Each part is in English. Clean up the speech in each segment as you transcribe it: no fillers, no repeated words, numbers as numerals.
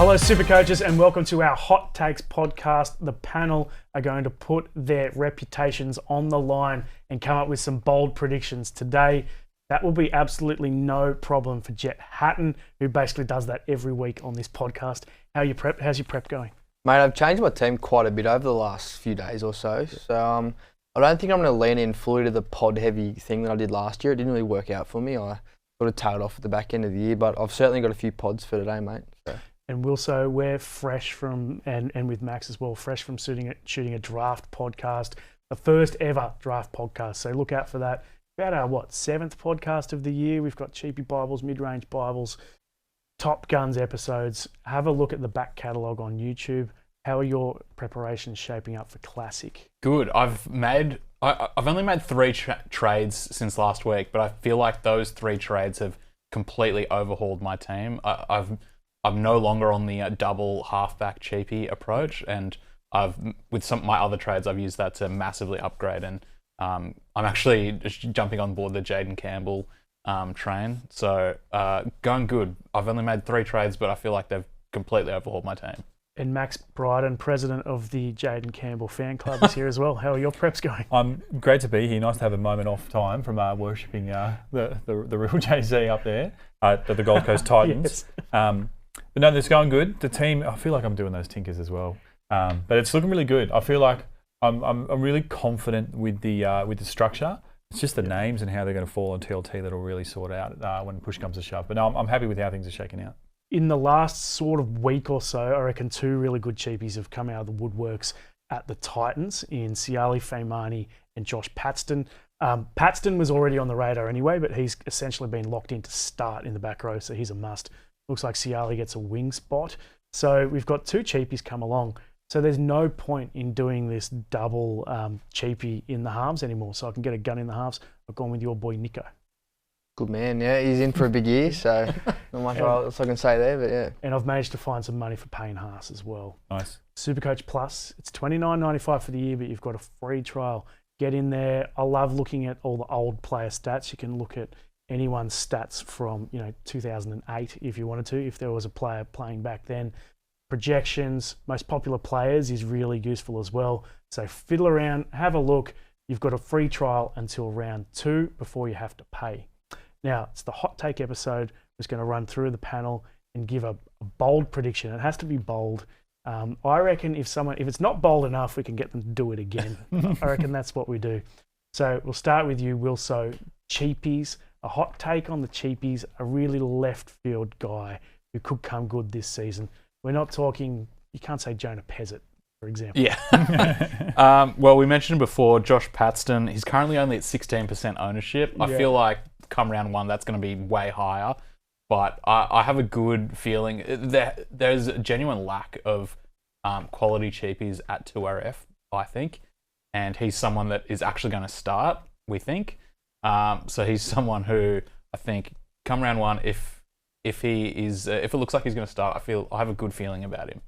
Hello, SuperCoaches, and welcome to our Hot Takes podcast. The panel are going to put their reputations on the line and come up with some bold predictions today. That will be absolutely no problem for Jett Hatton, who basically does that every week on this podcast. How's your prep going? Mate, I've changed my team quite a bit over the last few days or so. So I don't think I'm going to lean in fully to the pod-heavy thing that I did last year. It didn't really work out for me. I sort of tailed off at the back end of the year, but I've certainly got a few pods for today, mate. So. And Wilso, we're fresh from, and with Max as well, fresh from shooting a draft podcast, the first ever draft podcast. So look out for that. About our, 7th podcast of the year. We've got Cheapie Bibles, Mid-Range Bibles, Top Guns episodes. Have a look at the back catalogue on YouTube. How are your preparations shaping up for Classic? Good. I've only made 3 trades since last week, but I feel like those 3 trades have completely overhauled my team. I'm no longer on the double halfback cheapie approach, and with some of my other trades, I've used that to massively upgrade. And I'm actually just jumping on board the Jaden Campbell train. So going good. I've only made 3 trades, but I feel like they've completely overhauled my team. And Max Bryden, president of the Jaden Campbell fan club, is here as well. How are your preps going? I'm great to be here. Nice to have a moment off time from worshipping the real Jay-Z up there at the Gold Coast Titans. Yes. But no, it's going good. The team, I feel like I'm doing those tinkers as well. But it's looking really good. I feel like I'm really confident with the structure. It's just the names and how they're going to fall on TLT that'll really sort out when push comes to shove. But no, I'm happy with how things are shaking out. In the last sort of week or so, I reckon 2 really good cheapies have come out of the woodworks at the Titans in Siali Faimani and Josh Paxton. Paxton was already on the radar anyway, but he's essentially been locked in to start in the back row, so he's a must. Looks like Siali gets a wing spot. So we've got 2 cheapies come along. So there's no point in doing this double cheapie in the halves anymore. So I can get a gun in the halves. I've gone with your boy Nico. Good man, yeah. He's in for a big year, so not much else I can say there, but yeah. And I've managed to find some money for Payne Haas as well. Nice. SuperCoach Plus, it's $29.95 for the year, but you've got a free trial. Get in there. I love looking at all the old player stats. You can look at anyone's stats from 2008 if you wanted to, if there was a player playing back then. Projections, most popular players is really useful as well. So fiddle around, have a look. You've got a free trial until round 2 before you have to pay. Now, it's the hot take episode. I'm just going to run through the panel and give a bold prediction. It has to be bold. I reckon if it's not bold enough, we can get them to do it again. I reckon that's what we do. So we'll start with you, Wilso. Cheapies, a hot take on the cheapies, a really left field guy who could come good this season. We're not talking, you can't say Jonah Pezzett, for example. Yeah. Well, we mentioned before, Josh Paxton, he's currently only at 16% ownership. I feel like come round 1, that's going to be way higher. But I have a good feeling there's a genuine lack of quality cheapies at 2RF, I think. And he's someone that is actually going to start, we think. So he's someone who I think come round 1, if it looks like he's going to start, I have a good feeling about him.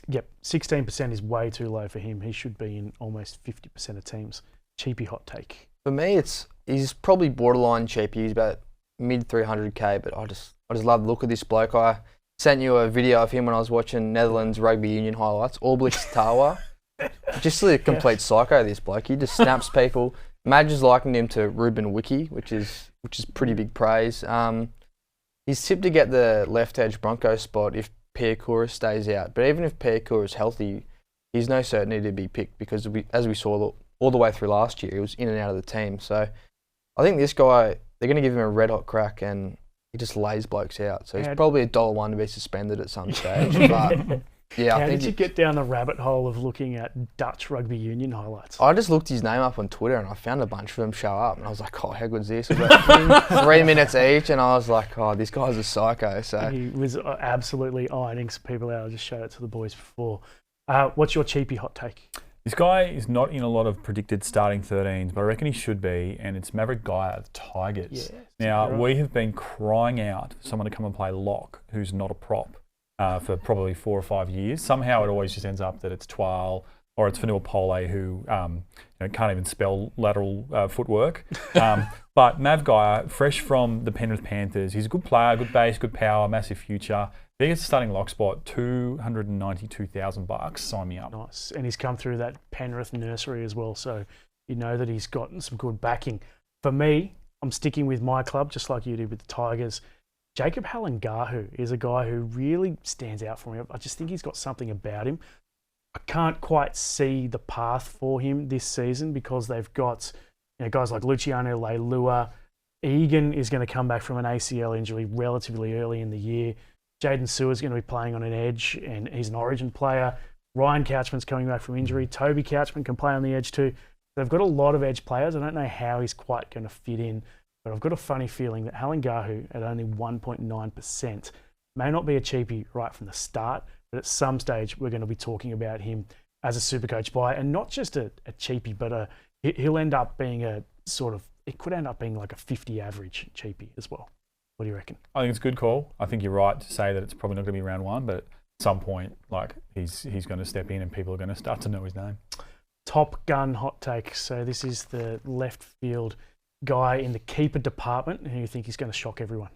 Yep, 16% is way too low for him. He should be in almost 50% of teams. Cheapie hot take. For me, he's probably borderline cheapie. He's about mid 300k, but I just love the look of this bloke. I sent you a video of him when I was watching Netherlands rugby union highlights. Alblich Tawa, just a complete psycho. This bloke, he just snaps people. Madge likened him to Ruben Wiki, which is pretty big praise. He's tipped to get the left edge Bronco spot if Piakura stays out. But even if Piakura is healthy, he's no certainty to be picked because as we saw all the way through last year, he was in and out of the team. So I think this guy, they're going to give him a red hot crack and he just lays blokes out. So he's probably $1 to be suspended at some stage. But yeah, How did you get down the rabbit hole of looking at Dutch rugby union highlights? I just looked his name up on Twitter and I found a bunch of them show up and I was like, oh, how good's this? It was like 3 minutes each and I was like, oh, this guy's a psycho. So he was absolutely ironing some people out. I just showed it to the boys before. What's your cheapie hot take? This guy is not in a lot of predicted starting 13s, but I reckon he should be, and it's Maverick Guy at the Tigers. Yes, now, we have been crying out for someone to come and play lock who's not a prop for probably 4 or 5 years. Somehow it always just ends up that it's Twal or it's Fanua Pole who can't even spell lateral footwork. But Mav Guy, fresh from the Penrith Panthers, he's a good player, good base, good power, massive future. If he gets a starting lock spot, $292,000. Sign me up. Nice. And he's come through that Penrith nursery as well, so you know that he's gotten some good backing. For me, I'm sticking with my club, just like you did with the Tigers. Jacob Halengahu is a guy who really stands out for me. I just think he's got something about him. I can't quite see the path for him this season because they've got guys like Luciano Leilua. Egan is going to come back from an ACL injury relatively early in the year. Jaden Sewer's going to be playing on an edge, and he's an Origin player. Ryan Couchman's coming back from injury. Toby Couchman can play on the edge too. They've got a lot of edge players. I don't know how he's quite going to fit in, but I've got a funny feeling that Halengahu at only 1.9% may not be a cheapie right from the start, but at some stage we're going to be talking about him as a Supercoach buy, and not just a cheapie, but he'll end up being it could end up being like a 50 average cheapie as well. What do you reckon? I think it's a good call. I think you're right to say that it's probably not going to be round one, but at some point, like he's going to step in and people are going to start to know his name. Top Gun hot take. So this is the left field guy in the keeper department, and you think he's going to shock everyone?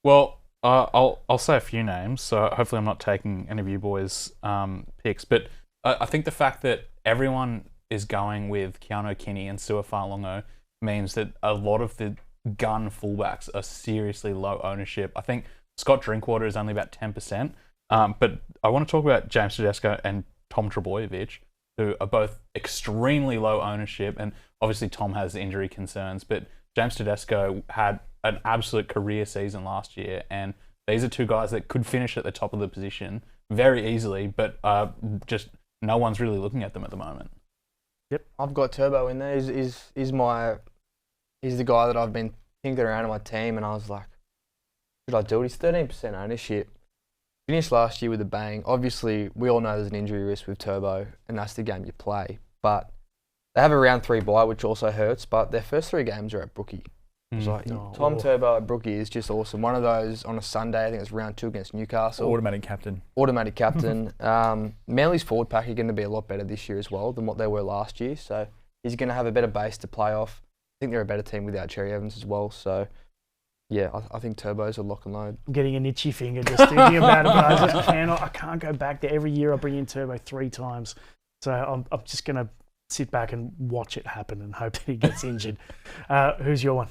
Well, I'll say a few names, so hopefully I'm not taking any of you boys' picks. But I think the fact that everyone is going with Keanu Kinney and Sua Fa'alongo means that a lot of the gun fullbacks are seriously low ownership. I think Scott Drinkwater is only about 10%. But I want to talk about James Tedesco and Tom Trbojevic, who are both extremely low ownership. And obviously Tom has injury concerns, but James Tedesco had an absolute career season last year. And these are two guys that could finish at the top of the position very easily, but just no one's really looking at them at the moment. Yep, I've got Turbo in there. He's the guy that I've been thinking around in my team, and I was like, should I do it? He's 13% ownership. Finished last year with a bang. Obviously, we all know there's an injury risk with Turbo, and that's the game you play. But they have a round 3 bye, which also hurts, but their first 3 games are at Brookie. It's like, Tom Turbo at Brookie is just awesome. One of those on a Sunday, I think it's round 2 against Newcastle. Automatic captain. Manly's forward pack are going to be a lot better this year as well than what they were last year. So he's going to have a better base to play off. I think they're a better team without Cherry Evans as well. So, yeah, I think Turbo's a lock and load. I'm getting an itchy finger just thinking about it, but I can't go back there. Every year I bring in Turbo 3 times. So I'm just going to sit back and watch it happen and hope that he gets injured. Who's your one?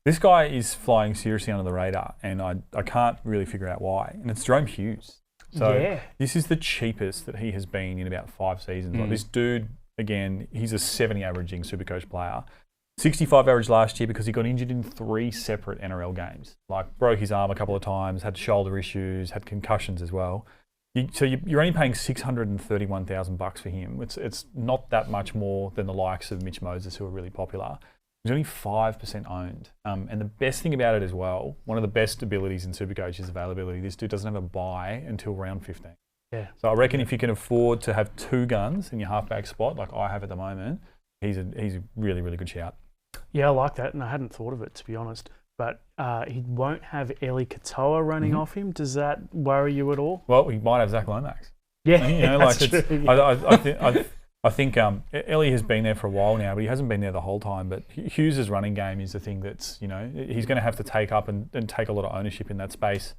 This guy is flying seriously under the radar, and I can't really figure out why. And it's Jerome Hughes. So This is the cheapest that he has been in about 5 seasons. Like this dude, again, he's a 70 averaging Supercoach player. 65 average last year because he got injured in 3 separate NRL games. Like broke his arm a couple of times, had shoulder issues, had concussions as well. So you're only paying $631,000 for him. It's not that much more than the likes of Mitch Moses, who are really popular. He's only 5% owned. And the best thing about it as well, one of the best abilities in Supercoach is availability. This dude doesn't have a bye until round 15. Yeah. So I reckon if you can afford to have 2 guns in your halfback spot, like I have at the moment, he's a really, really good shout. Yeah, I like that, and I hadn't thought of it, to be honest. But he won't have Eli Katoa running off him. Does that worry you at all? Well, he might have Zach Lomax. Yeah, that's true. I think Ellie has been there for a while now, but he hasn't been there the whole time. But Hughes' running game is the thing that's, he's going to have to take up and take a lot of ownership in that space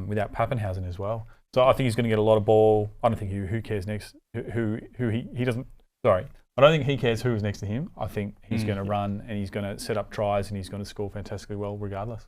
without Pappenhausen as well. So I think he's going to get a lot of ball. I don't think who cares next. He doesn't. Sorry. I don't think he cares who is next to him. I think he's going to run and he's going to set up tries and he's going to score fantastically well regardless.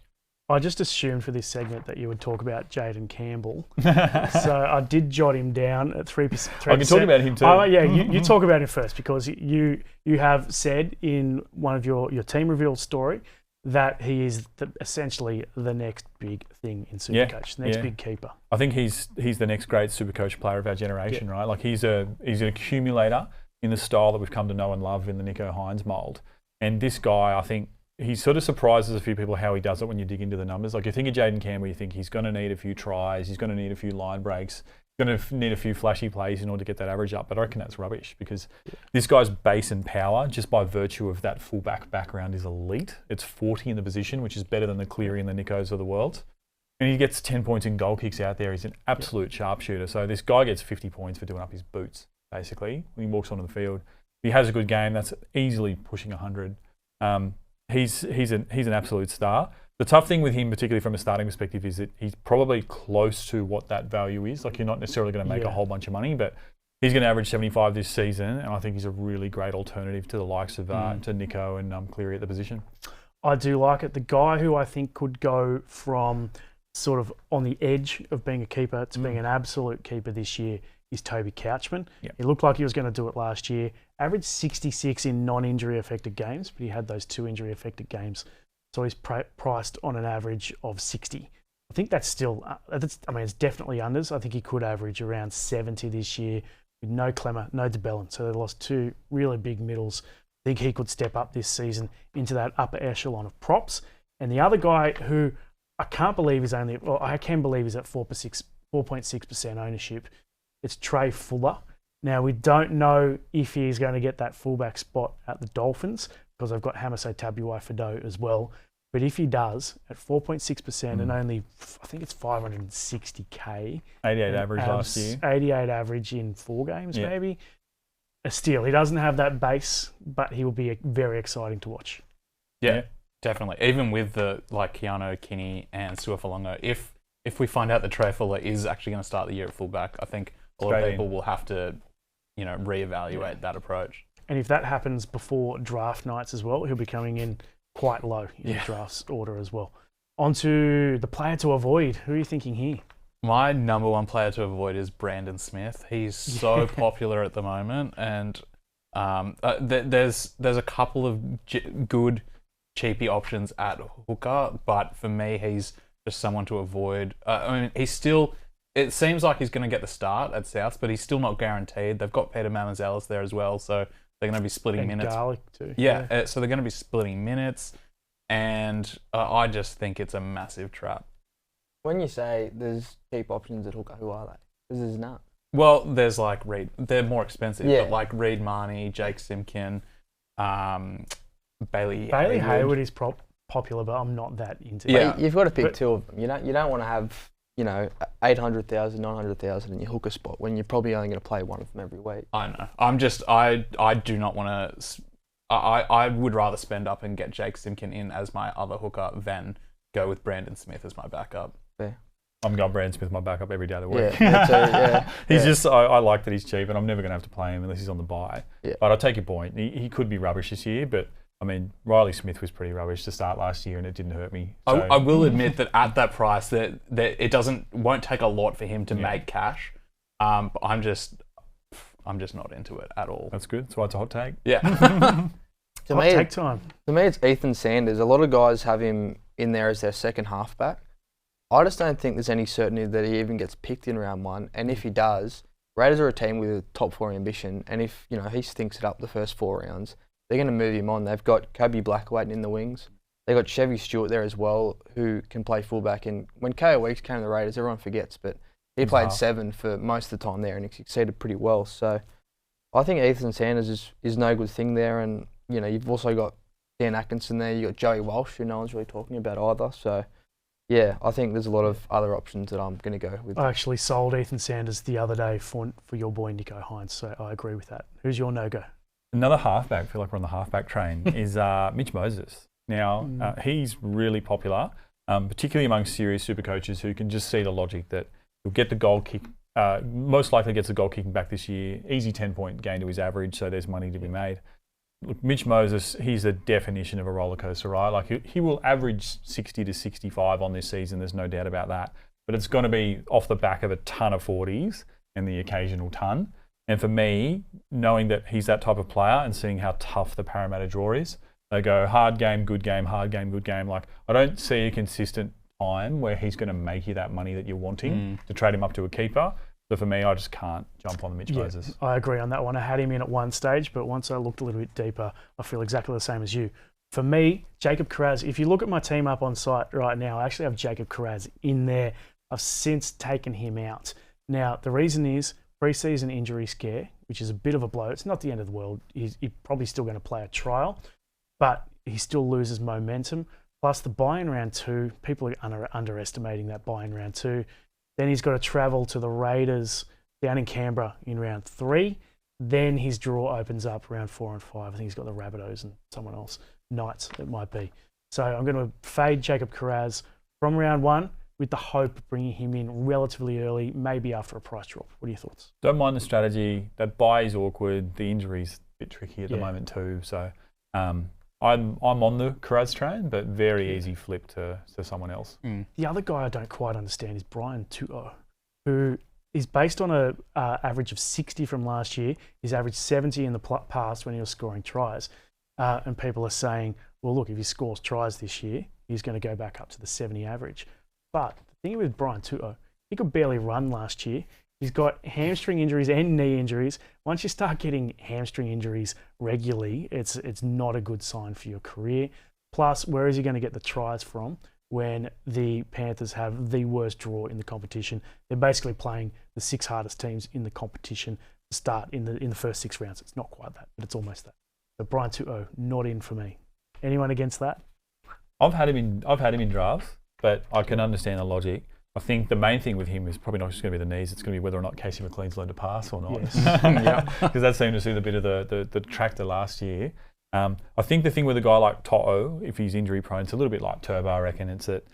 I just assumed for this segment that you would talk about Jaden Campbell. So I did jot him down at 3%. I can talk about him too. Yeah, you talk about him first because you have said in one of your team reveal story that he is essentially the next big thing in Supercoach, the next big keeper. I think he's the next great Supercoach player of our generation, right? Like he's an accumulator in the style that we've come to know and love in the Nico Hines mould. And this guy, I think, he sort of surprises a few people how he does it when you dig into the numbers. Like you think of Jaden Campbell, you think he's going to need a few tries, he's going to need a few line breaks, he's going to need a few flashy plays in order to get that average up. But I reckon that's rubbish because this guy's base and power, just by virtue of that fullback background, is elite. It's 40 in the position, which is better than the Cleary and the Nicos of the world. And he gets 10 points in goal kicks out there. He's an absolute sharpshooter. So this guy gets 50 points for doing up his boots, basically, when he walks onto the field. If he has a good game, that's easily pushing 100. He's an absolute star. The tough thing with him, particularly from a starting perspective, is that he's probably close to what that value is. Like, you're not necessarily going to make a whole bunch of money, but he's going to average 75 this season, and I think he's a really great alternative to the likes of to Nico and Cleary at the position. I do like it. The guy who I think could go from sort of on the edge of being a keeper to being an absolute keeper this year is Toby Couchman. Yep. He looked like he was going to do it last year. Averaged 66 in non-injury affected games, but he had those 2 injury affected games. So he's priced on an average of 60. I think that's still, it's definitely unders. I think he could average around 70 this year with no Clemmer, no DeBellin. So they lost 2 really big middles. I think he could step up this season into that upper echelon of props. And the other guy who I can believe is at 4.6% ownership, it's Trey Fuller. Now, we don't know if he's going to get that fullback spot at the Dolphins because they've got Hamiso Tabuai-Fidow as well. But if he does, at 4.6% and only, I think it's 560K. 88 average last year. 88 average in 4 games, maybe. A steal. He doesn't have that base, but he will be very exciting to watch. Yeah, definitely. Even with the Keanu, Kinney, and Suafalongo, if we find out that Trey Fuller is actually going to start the year at fullback, I think a lot of people will have to, reevaluate that approach. And if that happens before draft nights as well, he'll be coming in quite low in the draft order as well. On to the player to avoid. Who are you thinking here? My number 1 player to avoid is Brandon Smith. He's so popular at the moment, and there's a couple of good cheapie options at hooker, but for me, he's just someone to avoid. It seems like he's going to get the start at South, but he's still not guaranteed. They've got Peter Mamazelis there as well, so they're going to be splitting minutes. Garlic too. Yeah, so they're going to be splitting minutes, and I just think it's a massive trap. When you say there's cheap options at hooker, who are they? Because there's none. Well, there's Reed. They're more expensive, Yeah. but Reed Marnie, Jake Simpkin, Bailey Hayward is popular, but I'm not that into Yeah. But you've got to pick 2 of them. You don't want to have 800,000, 900,000 in your hooker spot when you're probably only going to play one of them every week. I know. I do not want to. I would rather spend up and get Jake Simpkin in as my other hooker than go with Brandon Smith as my backup. Fair. I'm going Brandon Smith, my backup every day of the week. Yeah, He's just, I like that he's cheap, and I'm never going to have to play him unless he's on the bye. Yeah. But I take your point. He could be rubbish this year, but Riley Smith was pretty rubbish to start last year, and it didn't hurt me. So. I will admit that at that price, that it won't take a lot for him to make cash. But I'm just not into it at all. That's good. That's why it's a hot take. Yeah. To me, it's Ethan Sanders. A lot of guys have him in there as their second halfback. I just don't think there's any certainty that he even gets picked in round 1. And if he does, Raiders are a team with a top 4 ambition. And if he stinks it up the first 4 rounds, they're going to move him on. They've got Kobe Blackwater in the wings. They've got Chevy Stewart there as well, who can play fullback. And when KO Weeks came to the Raiders, everyone forgets, but he played 7 for most of the time there, and he succeeded pretty well. So I think Ethan Sanders is no good thing there. And you've also got Dan Atkinson there. You've got Joey Walsh, who no one's really talking about either. So yeah, I think there's a lot of other options that I'm going to go with. I actually sold Ethan Sanders the other day for your boy Nico Hines, so I agree with that. Who's your no-go? Another halfback, I feel like we're on the halfback train, is Mitch Moses. Now, he's really popular, particularly among serious super coaches who can just see the logic that he'll get the goal kick, most likely gets the goal kicking back this year, easy 10-point gain to his average, so there's money to be made. Look, Mitch Moses, he's the definition of a roller coaster ride. Like he will average 60 to 65 on this season. There's no doubt about that. But it's going to be off the back of a ton of 40s and the occasional ton. And for me, knowing that he's that type of player and seeing how tough the Parramatta draw is, they go hard game, good game, hard game, good game. Like I don't see a consistent time where he's going to make you that money that you're wanting to trade him up to a keeper. So for me, I just can't jump on the Mitch Moses. I agree on that one. I had him in at one stage, but once I looked a little bit deeper, I feel exactly the same as you. For me, Jacob Kiraz, if you look at my team up on site right now, I actually have Jacob Kiraz in there. I've since taken him out. Now, the reason is preseason injury scare, which is a bit of a blow. It's not the end of the world. He's probably still going to play a trial, but he still loses momentum. Plus the buy-in round 2, people are underestimating that buy-in round 2. Then he's got to travel to the Raiders down in Canberra in round 3. Then his draw opens up round 4 and 5. I think he's got the Rabbitohs and someone else, Knights it might be. So I'm going to fade Jacob Kiraz from round 1 with the hope of bringing him in relatively early, maybe after a price drop. What are your thoughts? Don't mind the strategy. That buy is awkward. The injury's a bit tricky at the moment too. So I'm on the Kiraz train, but very easy flip to someone else. The other guy I don't quite understand is Brian Tuo, who is based on a average of 60 from last year. He's averaged 70 in the past when he was scoring tries. And people are saying, well, look, if he scores tries this year, he's going to go back up to the 70 average. But the thing with Brian Tuo, he could barely run last year. He's got hamstring injuries and knee injuries. Once you start getting hamstring injuries regularly, it's not a good sign for your career. Plus, where is he going to get the tries from when the Panthers have the worst draw in the competition? They're basically playing the 6 hardest teams in the competition to start in the first 6 rounds. It's not quite that, but it's almost that. So Brian Tuo, not in for me. Anyone against that? I've had him in drafts, but I can understand the logic. I think the main thing with him is probably not just going to be the knees, it's going to be whether or not Casey McLean's learned to pass or not. Yes. Because that seemed to see the bit of the tractor last year. I think the thing with a guy like To'o, if he's injury prone, it's a little bit like Turbo, I reckon. It's that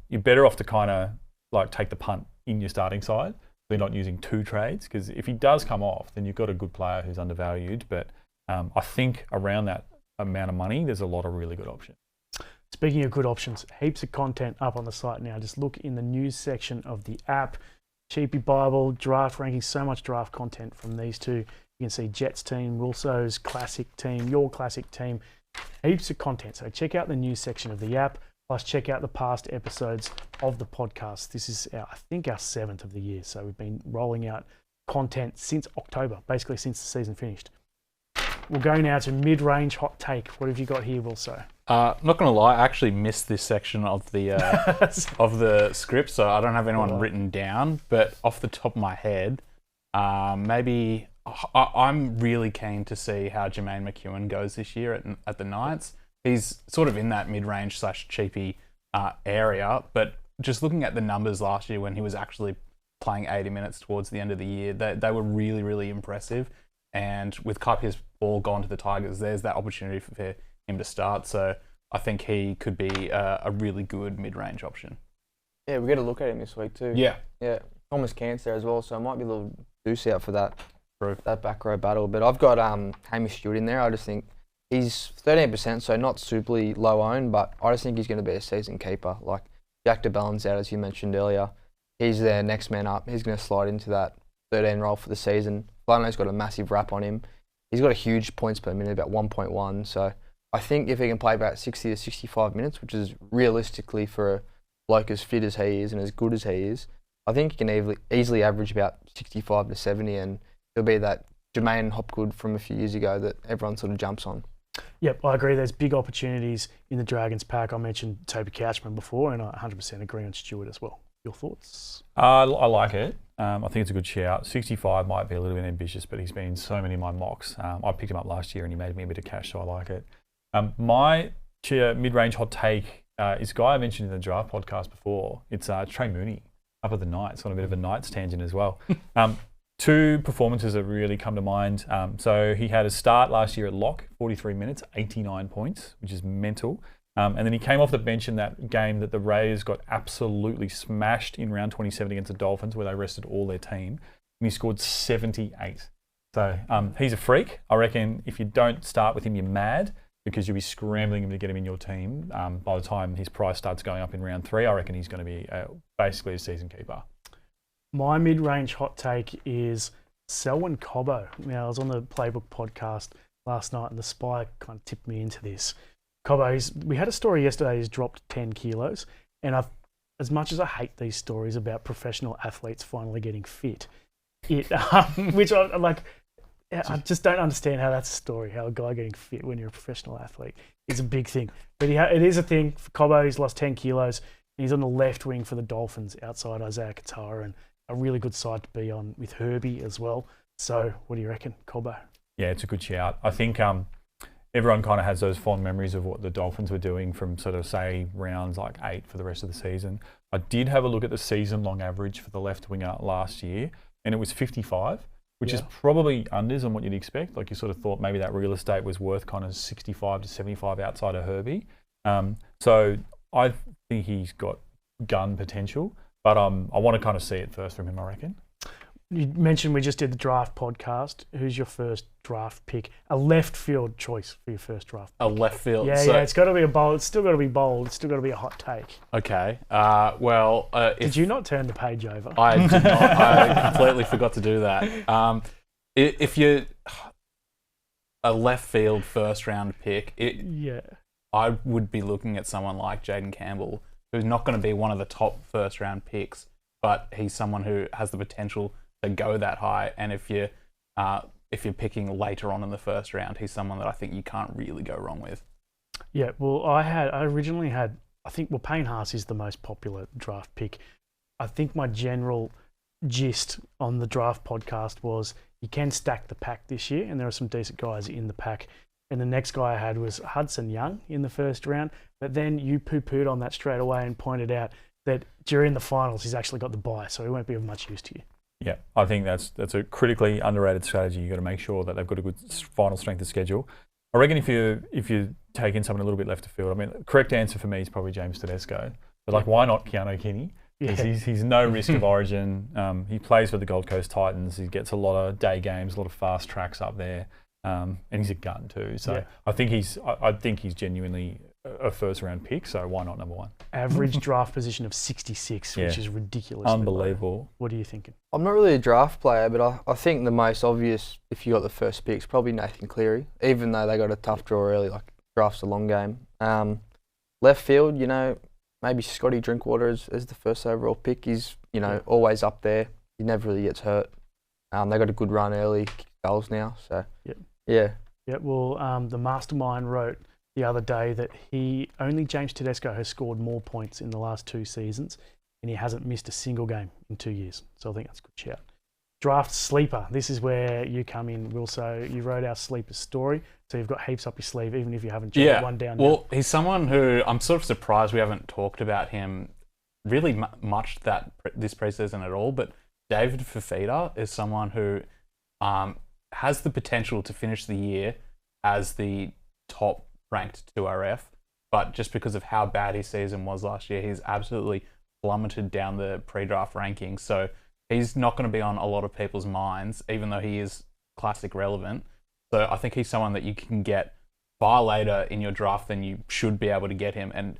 you're better off to kind of like take the punt in your starting side. So you're not using 2 trades, because if he does come off, then you've got a good player who's undervalued. But I think around that amount of money, there's a lot of really good options. Speaking of good options, heaps of content up on the site now. Just look in the news section of the app. Cheapie Bible, draft rankings, so much draft content from these two. You can see Jett's team, Wilso's classic team, your classic team. Heaps of content. So check out the news section of the app, plus check out the past episodes of the podcast. This is, I think, our 7th of the year. So we've been rolling out content since October, basically since the season finished. We'll go now to mid-range hot take. What have you got here, Wilso? Not going to lie, I actually missed this section of the of the script, so I don't have anyone written down. But off the top of my head, maybe I'm really keen to see how Jermaine McEwen goes this year at the Knights. He's sort of in that mid-range / cheapie area, but just looking at the numbers last year when he was actually playing 80 minutes towards the end of the year, they were really, really impressive. And with Kupia's ball gone to the Tigers, there's that opportunity for him to start. So I think he could be a really good mid-range option. Yeah, we got to look at him this week too. Yeah. Thomas Cant's there as well, so it might be a little deuce out for that back row battle. But I've got Hamish Stewart in there. I just think he's 13%, so not superly low owned, but I just think he's going to be a season keeper. Like Jack de Bellin's out, as you mentioned earlier. He's their next man up. He's going to slide into that 13 role for the season. Flano's got a massive wrap on him. He's got a huge points per minute, about 1.1. So I think if he can play about 60 to 65 minutes, which is realistically for a bloke as fit as he is and as good as he is, I think he can easily average about 65 to 70, and he'll be that Jermaine Hopgood from a few years ago that everyone sort of jumps on. Yep, I agree. There's big opportunities in the Dragons pack. I mentioned Toby Couchman before, and I 100% agree on Stewart as well. Your thoughts? I like it. I think it's a good shout. 65 might be a little bit ambitious, but he's been in so many of my mocks. I picked him up last year and he made me a bit of cash, so I like it. My mid-range hot take is a guy I mentioned in the draft podcast before. It's Trey Mooney up at the Knights, on a bit of a Knights tangent as well. 2 performances that really come to mind. So he had a start last year at lock, 43 minutes, 89 points, which is mental. And then he came off the bench in that game that the Raiders got absolutely smashed in round 27 against the Dolphins, where they rested all their team. And he scored 78. So he's a freak. I reckon if you don't start with him, you're mad, because you'll be scrambling him to get him in your team. By the time his price starts going up in round 3, I reckon he's going to be basically a season keeper. My mid-range hot take is Selwyn Cobbo. Now, I was on the Playbook podcast last night and the Spy kind of tipped me into this. Cobbo, we had a story yesterday, he's dropped 10 kilos. And as much as I hate these stories about professional athletes finally getting fit, which I just don't understand how that's a story, how a guy getting fit when you're a professional athlete is a big thing. But it is a thing for Cobbo. He's lost 10 kilos. And he's on the left wing for the Dolphins outside Isaiah Katara, and a really good side to be on with Herbie as well. So what do you reckon, Cobbo? Yeah, it's a good shout. I think everyone kind of has those fond memories of what the Dolphins were doing from sort of, say, rounds like 8 for the rest of the season. I did have a look at the season-long average for the left winger last year, and it was 55, which is probably unders on what you'd expect. Like, you sort of thought maybe that real estate was worth kind of 65 to 75 outside of Herbie. So I think he's got gun potential, but I want to kind of see it first from him, I reckon. You mentioned we just did the draft podcast. Who's your first draft pick? A left field choice for your first draft pick. A left field. Yeah, so, yeah. It's got to be a bold. It's still got to be bold. It's still got to be a hot take. Okay. Did you not turn the page over? I did not. I completely forgot to do that. If you're a left field first round pick, I would be looking at someone like Jaden Campbell, who's not going to be one of the top first round picks, but he's someone who has the potential to go that high. And if you're picking later on in the first round, he's someone that I think you can't really go wrong with. Yeah, well, I originally had, Payne Haas is the most popular draft pick. I think my general gist on the draft podcast was you can stack the pack this year, and there are some decent guys in the pack. And the next guy I had was Hudson Young in the first round, but then you poo-pooed on that straight away and pointed out that during the finals he's actually got the bye, so he won't be of much use to you. Yeah, I think that's a critically underrated strategy. You've got to make sure that they've got a good final strength of schedule. I reckon if you take in someone a little bit left of field, I mean, the correct answer for me is probably James Tedesco. But why not Keanu Kinney? Because he's no risk of origin. He plays for the Gold Coast Titans. He gets a lot of day games, a lot of fast tracks up there, and he's a gun too. So I think he's genuinely a first round pick. So why not number one? Average draft position of 66, which is ridiculous. Unbelievable. Low. What are you thinking? I'm not really a draft player, but I think the most obvious, if you got the first pick, is probably Nathan Cleary, even though they got a tough draw early, like draft's a long game. Left field, maybe Scotty Drinkwater as the first overall pick. He's, always up there. He never really gets hurt. They got a good run early, kick goals now. So, yeah. Well, the Mastermind wrote the other day that James Tedesco has scored more points in the last 2 seasons, and he hasn't missed a single game in 2 years. So I think that's a good shout. Draft sleeper. This is where you come in, Will. So you wrote our sleeper story. So you've got heaps up your sleeve, even if you haven't jotted one down. Well, he's someone who I'm sort of surprised we haven't talked about him really much this preseason at all. But David Fifita is someone who has the potential to finish the year as the top ranked 2RF, but just because of how bad his season was last year, he's absolutely plummeted down the pre-draft rankings. So he's not going to be on a lot of people's minds, even though he is classic relevant. So I think he's someone that you can get far later in your draft than you should be able to get him. And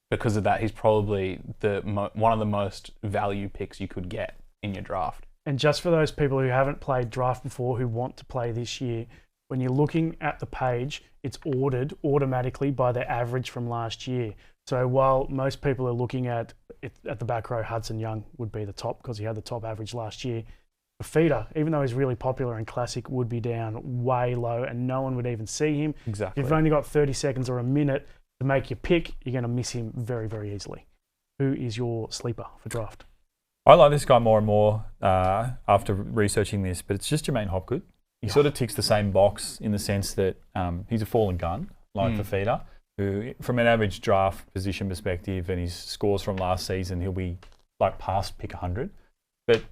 because of that, he's probably one of the most value picks you could get in your draft. And just for those people who haven't played draft before, who want to play this year, when you're looking at the page, it's ordered automatically by the average from last year. So while most people are looking at the back row, Hudson Young would be the top because he had the top average last year. Fifita, even though he's really popular and classic, would be down way low and no one would even see him. Exactly. If you've only got 30 seconds or a minute to make your pick, you're going to miss him very, very easily. Who is your sleeper for draft? I like this guy more and more after researching this, but it's just Jermaine Hopgood. He sort of ticks the same box in the sense that he's a fallen gun, like Fifita, who, from an average draft position perspective and his scores from last season, he'll be like past pick 100. But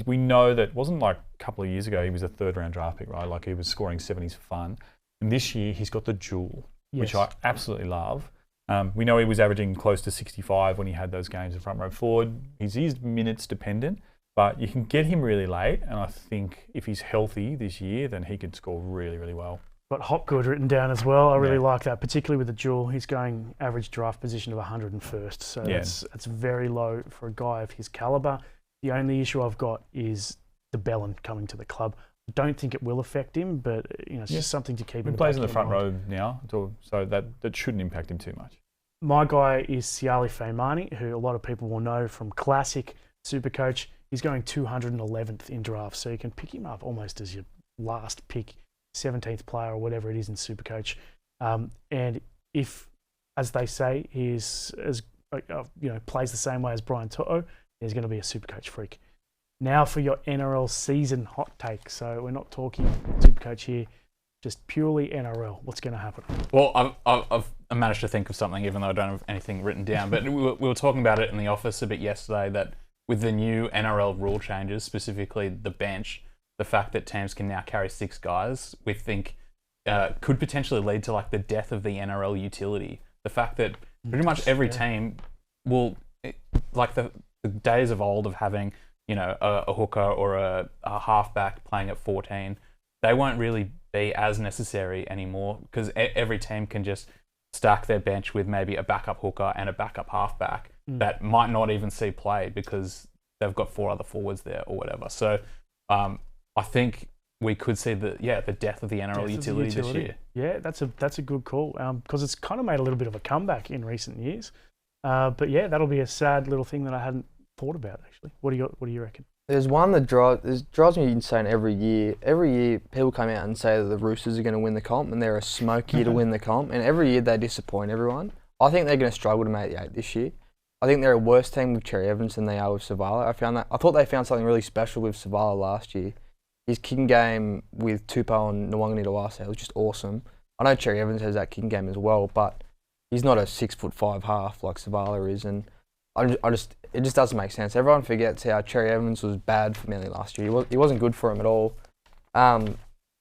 we know that wasn't like a couple of years ago, he was a third round draft pick, right? Like he was scoring 70s for fun. And this year he's got the jewel, which I absolutely love. We know he was averaging close to 65 when he had those games in front row forward. He's minutes dependent, but you can get him really late. And I think if he's healthy this year, then he could score really, really well. Got Hopgood written down as well. I really like that, particularly with the duel. He's going average draft position of 101st. So that's very low for a guy of his caliber. The only issue I've got is the Bellin coming to the club. I don't think it will affect him, but it's just something to keep in He plays in the front row now, so that shouldn't impact him too much. My guy is Siali Faimani, who a lot of people will know from classic SuperCoach. He's going 211th in draft, so you can pick him up almost as your last pick, 17th player or whatever it is in SuperCoach. And if, as they say, he's plays the same way as Brian To'o, he's going to be a SuperCoach freak. Now for your NRL season hot take. So we're not talking SuperCoach here, just purely NRL. What's going to happen? Well, I've managed to think of something, even though I don't have anything written down. But we were talking about it in the office a bit yesterday, that with the new NRL rule changes, specifically the bench, the fact that teams can now carry 6 guys, we think could potentially lead to like the death of the NRL utility. The fact that pretty much every team will, like the days of old of having, a hooker or a halfback playing at 14, they won't really be as necessary anymore because every team can just stack their bench with maybe a backup hooker and a backup halfback that might not even see play because they've got 4 other forwards there or whatever. So I think we could see the death of the NRL utility this year. Yeah, that's a good call because it's kind of made a little bit of a comeback in recent years. But yeah, that'll be a sad little thing that I hadn't thought about actually. What do you reckon? There's one that drives me insane every year. Every year, people come out and say that the Roosters are going to win the comp and they're a smoke year to win the comp. And every year they disappoint everyone. I think they're going to struggle to make the 8 this year. I think they're a worse team with Cherry Evans than they are with Savala. I thought they found something really special with Savala last year. His kicking game with Tupou and Nwangani-Dawase was just awesome. I know Cherry Evans has that kicking game as well, but he's not a 6'5" half like Savala is, and it just doesn't make sense. Everyone forgets how Cherry Evans was bad for Manly last year. He wasn't good for him at all.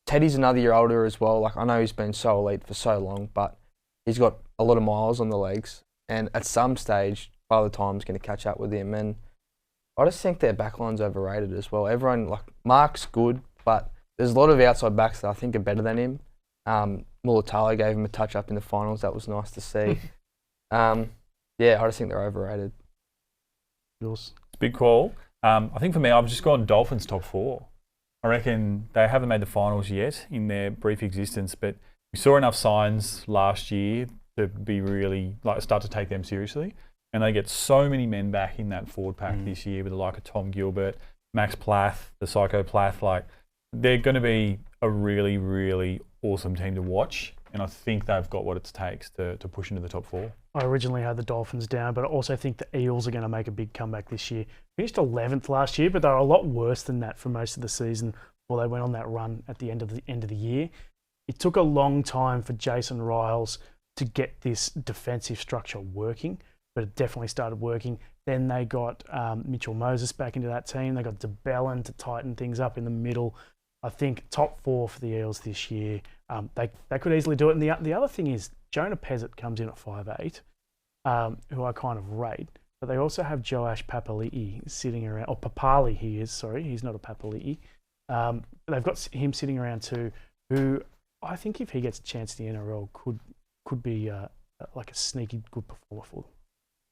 Teddy's another year older as well. Like I know he's been so elite for so long, but he's got a lot of miles on the legs, and at some stage, Father Time's going to catch up with him. And I just think their backline's overrated as well. Everyone, like, Mark's good, but there's a lot of outside backs that I think are better than him. Mulatalo gave him a touch-up in the finals. That was nice to see. I just think they're overrated. Yours? It's a big call. I think for me, I've just gone Dolphins top 4. I reckon they haven't made the finals yet in their brief existence, but we saw enough signs last year to be really, start to take them seriously. And they get so many men back in that forward pack this year with the like of Tom Gilbert, Max Plath, the Psycho Plath. They're going to be a really, really awesome team to watch. And I think they've got what it takes to push into the top 4. I originally had the Dolphins down, but I also think the Eels are going to make a big comeback this year. Finished 11th last year, but they were a lot worse than that for most of the season before they went on that run at the end of the year. It took a long time for Jason Riles to get this defensive structure working, but it definitely started working. Then they got Mitchell Moses back into that team. They got DeBellin to tighten things up in the middle. I think top 4 for the Eels this year. They could easily do it. And the other thing is Jonah Pezzett comes in at 5'8", who I kind of rate. But they also have Joash Papali'i sitting around, or Papali he is, sorry. He's not a Papali'i. They've got him sitting around too, who I think if he gets a chance in the NRL could be like a sneaky good performer for them.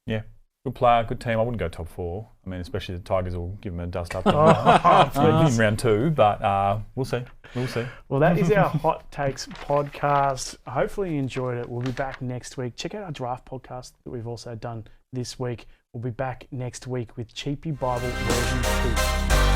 Yeah. Good player, good team. I wouldn't go top 4. I mean, especially the Tigers will give him a dust up in round 2, but we'll see. Well, that is our Hot Takes podcast. Hopefully you enjoyed it. We'll be back next week. Check out our draft podcast that we've also done this week. We'll be back next week with Cheapie Bible version 2.